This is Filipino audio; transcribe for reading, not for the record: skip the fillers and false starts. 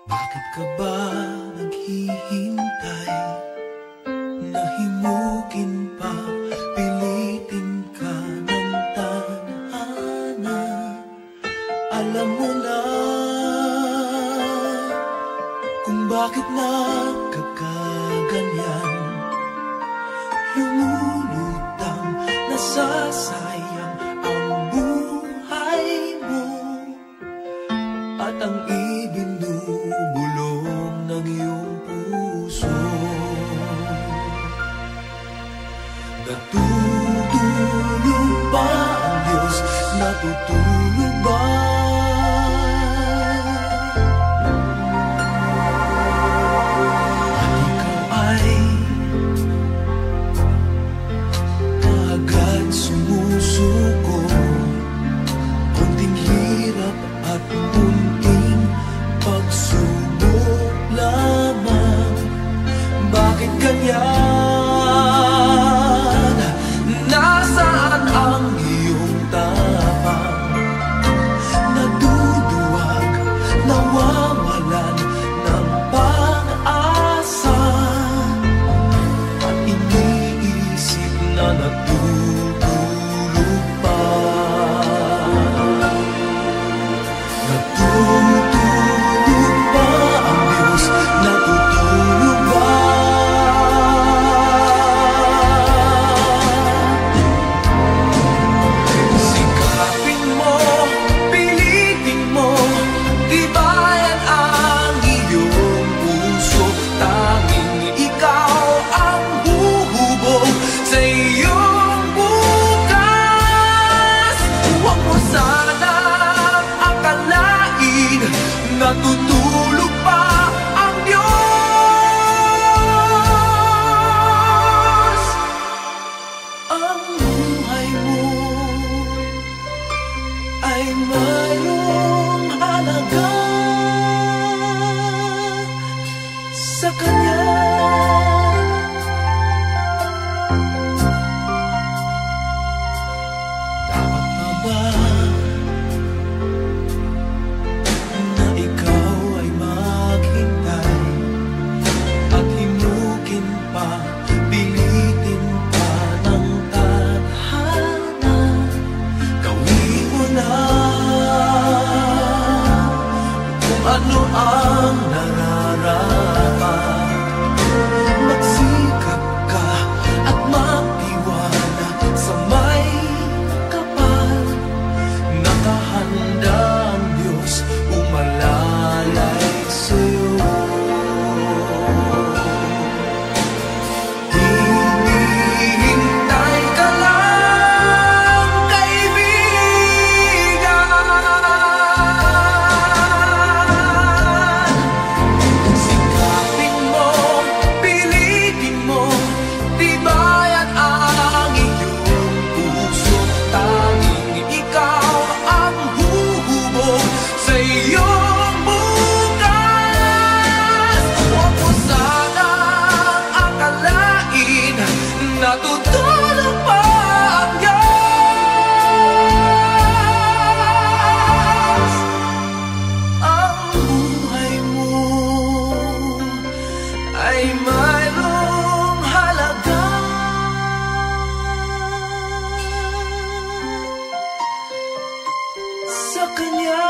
Bakit ka ba naghihintay? Nahimukin pa, pilitin ka ng tadhana. Alam mo na kung bakit nagkakaganyan. Lumulutang, nasasayang ang buhay mo at ang ibinubulong ng iyong puso. Natutulog ba ang Diyos? Natutulog ba? At ikaw ay kaagad sumusuko. Kunting hirap at munting pagsubok lamang. Bakit ganyan? Nasaan ang iyong tapang? Naduduwag, nawawalan ng pag-asa, at iniisip na natutulog pa. Natutulog ba ang Diyos? Natutulog ba? Sikapin mo, pilitin mo, tibayan ang iyong puso. Tanging ikaw ang huhubog sa iyong bukas. Huwag mo sanang akalain natutulog pa ang Diyos. Ang buhay mo ay mayroong halaga sa Kanya. Dapat na ba na ikaw ay maghintay at himukin pa, pilitin pa ng tadhana? Gawin mo na kung ano ang nararapat. Magsikap ka at magtiwala sa may kapal. Nakahanda ang Diyos umalalay sa'yo. Hinihintay ka lang, kaibigan. Sikapin mo, pilitin mo, tibayan ang iyong puso. Tanging ikaw ang huhubog sa iyong bukas. Huwag mo sanang akalain natutulog pa ang Diyos. Ang buhay mo ay mayroong halaga sa Kanya.